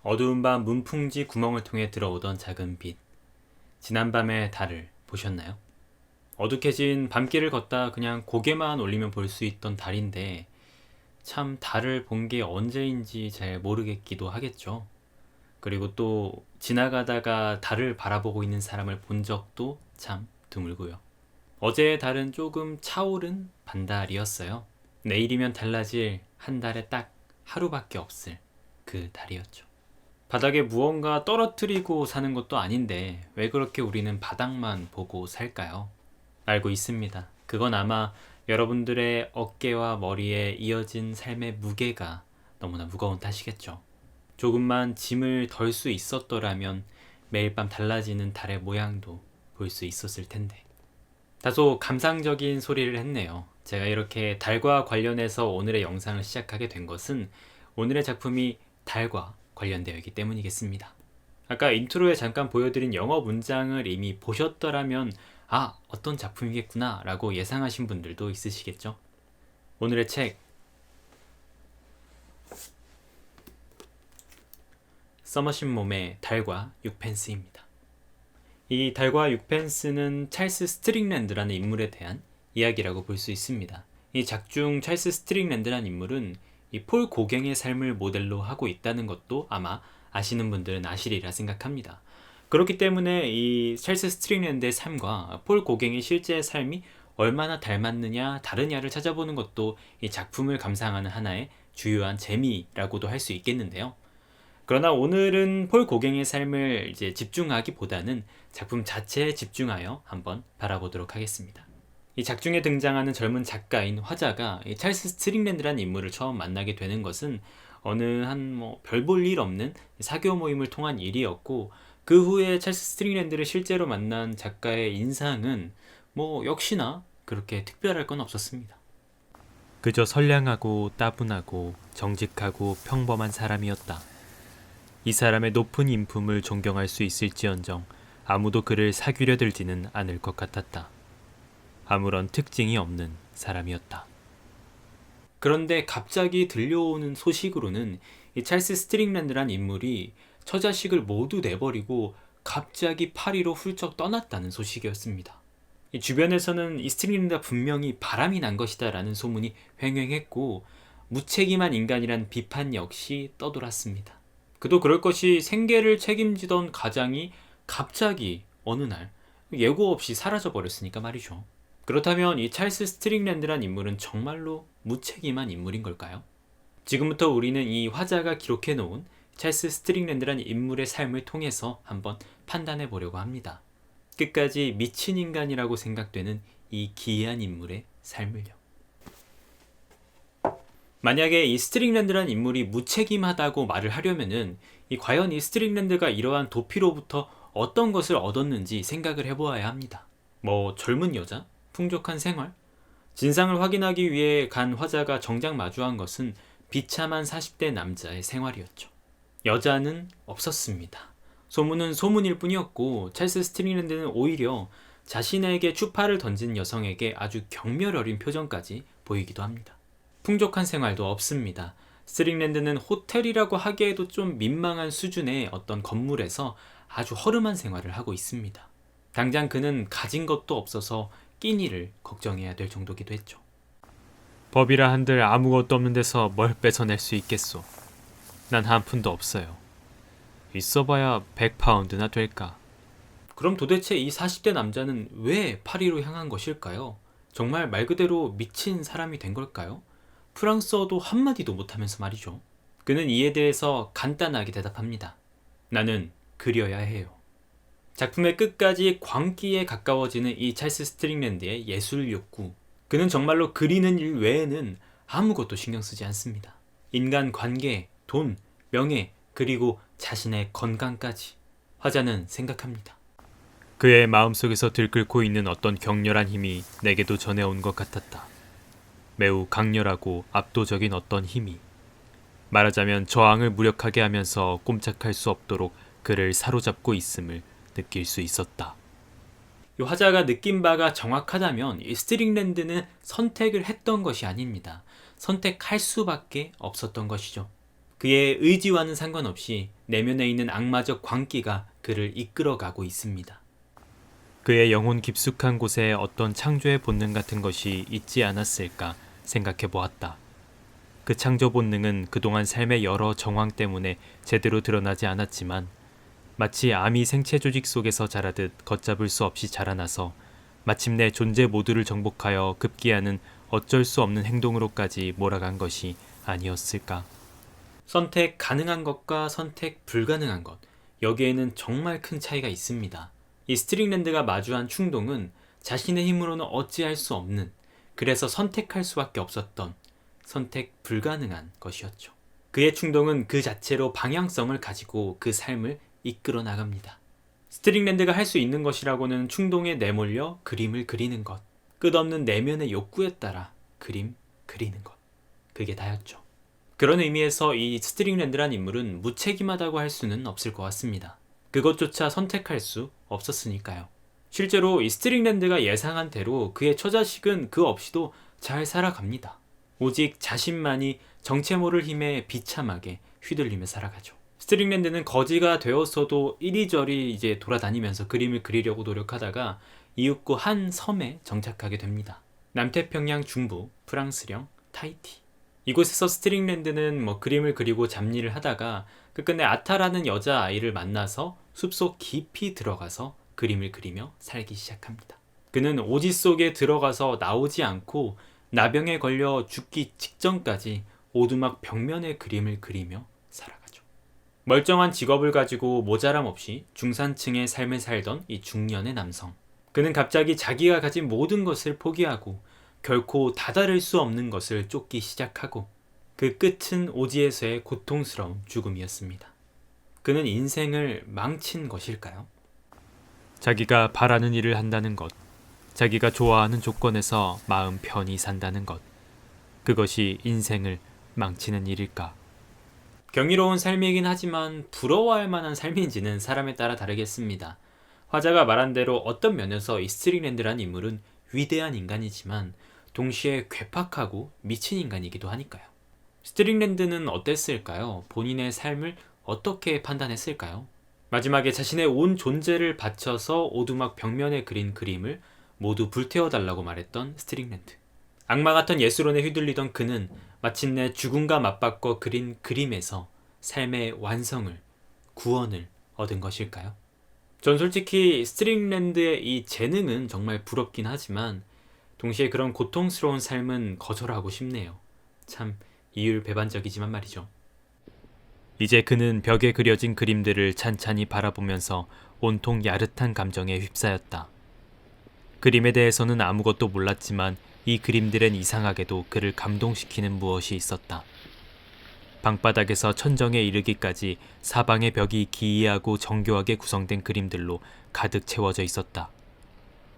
어두운 밤 문풍지 구멍을 통해 들어오던 작은 빛. 지난밤의 달을 보셨나요? 어둑해진 밤길을 걷다 그냥 고개만 올리면 볼 수 있던 달인데 참 달을 본 게 언제인지 잘 모르겠기도 하겠죠. 그리고 또 지나가다가 달을 바라보고 있는 사람을 본 적도 참 드물고요. 어제의 달은 조금 차오른 반달이었어요. 내일이면 달라질 한 달에 딱 하루밖에 없을 그 달이었죠. 바닥에 무언가 떨어뜨리고 사는 것도 아닌데 왜 그렇게 우리는 바닥만 보고 살까요? 알고 있습니다. 그건 아마 여러분들의 어깨와 머리에 이어진 삶의 무게가 너무나 무거운 탓이겠죠. 조금만 짐을 덜 수 있었더라면 매일 밤 달라지는 달의 모양도 볼 수 있었을 텐데. 다소 감상적인 소리를 했네요. 제가 이렇게 달과 관련해서 오늘의 영상을 시작하게 된 것은 오늘의 작품이 달과 관련되어 있기 때문이겠습니다. 아까 인트로에 잠깐 보여드린 영어 문장을 이미 보셨더라면 어떤 작품이겠구나 라고 예상하신 분들도 있으시겠죠. 오늘의 책 서머신 몸의 달과 6펜스입니다. 이 달과 6펜스는 찰스 스트링랜드라는 인물에 대한 이야기라고 볼 수 있습니다. 이 작중 찰스 스트링랜드라는 인물은 이 폴 고갱의 삶을 모델로 하고 있다는 것도 아마 아시는 분들은 아시리라 생각합니다. 그렇기 때문에 이 찰스 스트링랜드의 삶과 폴 고갱의 실제 삶이 얼마나 닮았느냐 다르냐를 찾아보는 것도 이 작품을 감상하는 하나의 주요한 재미라고도 할 수 있겠는데요. 그러나 오늘은 폴 고갱의 삶을 이제 집중하기보다는 작품 자체에 집중하여 한번 바라보도록 하겠습니다. 이 작중에 등장하는 젊은 작가인 화자가 이 찰스 스트링랜드라는 인물을 처음 만나게 되는 것은 어느 한 별 볼 일 없는 사교 모임을 통한 일이었고, 그 후에 찰스 스트링랜드를 실제로 만난 작가의 인상은 역시나 그렇게 특별할 건 없었습니다. 그저 선량하고 따분하고 정직하고 평범한 사람이었다. 이 사람의 높은 인품을 존경할 수 있을지언정 아무도 그를 사귀려 들지는 않을 것 같았다. 아무런 특징이 없는 사람이었다. 그런데 갑자기 들려오는 소식으로는 이 찰스 스트링랜드란 인물이 처자식을 모두 내버리고 갑자기 파리로 훌쩍 떠났다는 소식이었습니다. 이 주변에서는 이 스트링랜드가 분명히 바람이 난 것이다 라는 소문이 횡행했고, 무책임한 인간이란 비판 역시 떠돌았습니다. 그도 그럴 것이 생계를 책임지던 가장이 갑자기 어느 날 예고 없이 사라져버렸으니까 말이죠. 그렇다면 이 찰스 스트링랜드란 인물은 정말로 무책임한 인물인 걸까요? 지금부터 우리는 이 화자가 기록해놓은 찰스 스트링랜드란 인물의 삶을 통해서 한번 판단해 보려고 합니다. 끝까지 미친 인간이라고 생각되는 이 기이한 인물의 삶을요. 만약에 이 스트링랜드란 인물이 무책임하다고 말을 하려면은 과연 이 스트링랜드가 이러한 도피로부터 어떤 것을 얻었는지 생각을 해보아야 합니다. 젊은 여자? 풍족한 생활? 진상을 확인하기 위해 간 화자가 정작 마주한 것은 비참한 40대 남자의 생활이었죠. 여자는 없었습니다. 소문은 소문일 뿐이었고, 찰스 스트링랜드는 오히려 자신에게 추파를 던진 여성에게 아주 경멸 어린 표정까지 보이기도 합니다. 풍족한 생활도 없습니다. 스트링랜드는 호텔이라고 하기에도 좀 민망한 수준의 어떤 건물에서 아주 허름한 생활을 하고 있습니다. 당장 그는 가진 것도 없어서 끼니를 걱정해야 될 정도기도 했죠. 법이라 한들 아무것도 없는 데서 뭘 뺏어낼 수 있겠소. 난 한 푼도 없어요. 있어봐야 100파운드나 될까. 그럼 도대체 이 40대 남자는 왜 파리로 향한 것일까요? 정말 말 그대로 미친 사람이 된 걸까요? 프랑스어도 한마디도 못하면서 말이죠. 그는 이에 대해서 간단하게 대답합니다. 나는 그려야 해요. 작품의 끝까지 광기에 가까워지는 이 찰스 스트링랜드의 예술 욕구. 그는 정말로 그리는 일 외에는 아무것도 신경 쓰지 않습니다. 인간 관계, 돈, 명예, 그리고 자신의 건강까지. 화자는 생각합니다. 그의 마음속에서 들끓고 있는 어떤 격렬한 힘이 내게도 전해온 것 같았다. 매우 강렬하고 압도적인 어떤 힘이. 말하자면 저항을 무력하게 하면서 꼼짝할 수 없도록 그를 사로잡고 있음을 느낄 수 있었다. 이 화자가 느낀 바가 정확하다면 이 스트링랜드는 선택을 했던 것이 아닙니다. 선택할 수밖에 없었던 것이죠. 그의 의지와는 상관없이 내면에 있는 악마적 광기가 그를 이끌어가고 있습니다. 그의 영혼 깊숙한 곳에 어떤 창조의 본능 같은 것이 있지 않았을까 생각해 보았다. 그 창조 본능은 그동안 삶의 여러 정황 때문에 제대로 드러나지 않았지만 마치 암이 생체 조직 속에서 자라듯 걷잡을 수 없이 자라나서 마침내 존재 모두를 정복하여 급기야는 어쩔 수 없는 행동으로까지 몰아간 것이 아니었을까. 선택 가능한 것과 선택 불가능한 것, 여기에는 정말 큰 차이가 있습니다. 이 스트링랜드가 마주한 충동은 자신의 힘으로는 어찌할 수 없는, 그래서 선택할 수밖에 없었던 선택 불가능한 것이었죠. 그의 충동은 그 자체로 방향성을 가지고 그 삶을 이끌어 나갑니다. 스트링랜드가 할 수 있는 것이라고는 충동에 내몰려 그림을 그리는 것, 끝없는 내면의 욕구에 따라 그림 그리는 것, 그게 다였죠. 그런 의미에서 이 스트링랜드란 인물은 무책임하다고 할 수는 없을 것 같습니다. 그것조차 선택할 수 없었으니까요. 실제로 이 스트링랜드가 예상한 대로 그의 처자식은 그 없이도 잘 살아갑니다. 오직 자신만이 정체 모를 힘에 비참하게 휘둘리며 살아가죠. 스트링랜드는 거지가 되었어도 이리저리 이제 돌아다니면서 그림을 그리려고 노력하다가 이윽고 한 섬에 정착하게 됩니다. 남태평양 중부 프랑스령 타히티. 이곳에서 스트링랜드는 그림을 그리고 잡일을 하다가 끝끝내 아타라는 여자아이를 만나서 숲속 깊이 들어가서 그림을 그리며 살기 시작합니다. 그는 오지 속에 들어가서 나오지 않고 나병에 걸려 죽기 직전까지 오두막 벽면에 그림을 그리며 살아가죠. 멀쩡한 직업을 가지고 모자람 없이 중산층의 삶을 살던 이 중년의 남성. 그는 갑자기 자기가 가진 모든 것을 포기하고 결코 다다를 수 없는 것을 쫓기 시작하고 그 끝은 오지에서의 고통스러운 죽음이었습니다. 그는 인생을 망친 것일까요? 자기가 바라는 일을 한다는 것, 자기가 좋아하는 조건에서 마음 편히 산다는 것, 그것이 인생을 망치는 일일까? 경이로운 삶이긴 하지만 부러워할 만한 삶인지는 사람에 따라 다르겠습니다. 화자가 말한 대로 어떤 면에서 이 스트링랜드라는 인물은 위대한 인간이지만 동시에 괴팍하고 미친 인간이기도 하니까요. 스트링랜드는 어땠을까요? 본인의 삶을 어떻게 판단했을까요? 마지막에 자신의 온 존재를 바쳐서 오두막 벽면에 그린 그림을 모두 불태워달라고 말했던 스트링랜드. 악마 같은 예술론에 휘둘리던 그는 마침내 죽음과 맞바꿔 그린 그림에서 삶의 완성을, 구원을 얻은 것일까요? 전 솔직히 스트링랜드의 이 재능은 정말 부럽긴 하지만 동시에 그런 고통스러운 삶은 거절하고 싶네요. 참 이율배반적이지만 말이죠. 이제 그는 벽에 그려진 그림들을 찬찬히 바라보면서 온통 야릇한 감정에 휩싸였다. 그림에 대해서는 아무것도 몰랐지만 이 그림들엔 이상하게도 그를 감동시키는 무엇이 있었다. 방바닥에서 천정에 이르기까지 사방의 벽이 기이하고 정교하게 구성된 그림들로 가득 채워져 있었다.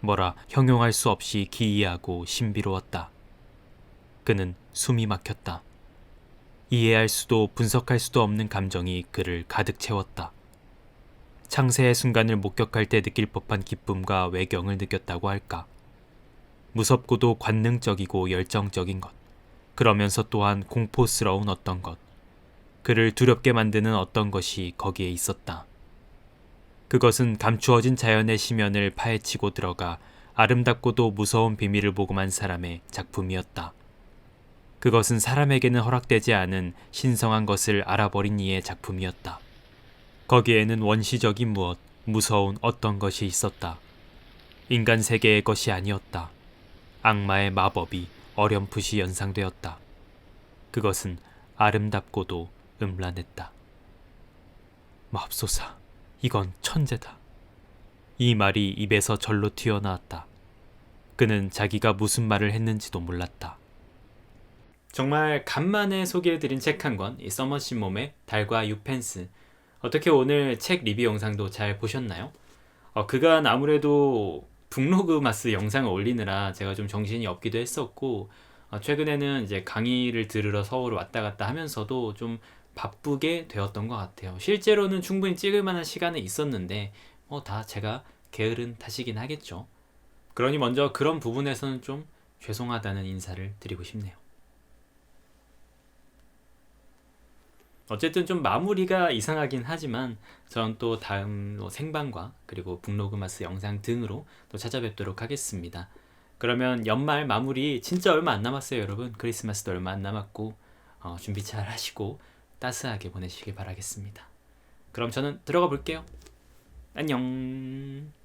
뭐라 형용할 수 없이 기이하고 신비로웠다. 그는 숨이 막혔다. 이해할 수도 분석할 수도 없는 감정이 그를 가득 채웠다. 창세의 순간을 목격할 때 느낄 법한 기쁨과 외경을 느꼈다고 할까. 무섭고도 관능적이고 열정적인 것, 그러면서 또한 공포스러운 어떤 것, 그를 두렵게 만드는 어떤 것이 거기에 있었다. 그것은 감추어진 자연의 심연을 파헤치고 들어가 아름답고도 무서운 비밀을 보고만 사람의 작품이었다. 그것은 사람에게는 허락되지 않은 신성한 것을 알아버린 이의 작품이었다. 거기에는 원시적인 무엇, 무서운 어떤 것이 있었다. 인간 세계의 것이 아니었다. 악마의 마법이 어렴풋이 연상되었다. 그것은 아름답고도 음란했다. 맙소사, 이건 천재다. 이 말이 입에서 절로 튀어나왔다. 그는 자기가 무슨 말을 했는지도 몰랐다. 정말 간만에 소개해드린 책 한 권, 이 서머신 몸의 달과 유펜스. 어떻게 오늘 책 리뷰 영상도 잘 보셨나요? 그간 아무래도 북로그마스 영상을 올리느라 제가 좀 정신이 없기도 했었고, 최근에는 이제 강의를 들으러 서울 왔다 갔다 하면서도 좀 바쁘게 되었던 것 같아요. 실제로는 충분히 찍을 만한 시간은 있었는데 다 제가 게으른 탓이긴 하겠죠. 그러니 먼저 그런 부분에서는 좀 죄송하다는 인사를 드리고 싶네요. 어쨌든 좀 마무리가 이상하긴 하지만 전 또 다음 생방과 그리고 북로그마스 영상 등으로 또 찾아뵙도록 하겠습니다. 그러면 연말 마무리 진짜 얼마 안 남았어요, 여러분. 크리스마스도 얼마 안 남았고 준비 잘 하시고 따스하게 보내시길 바라겠습니다. 그럼 저는 들어가 볼게요. 안녕.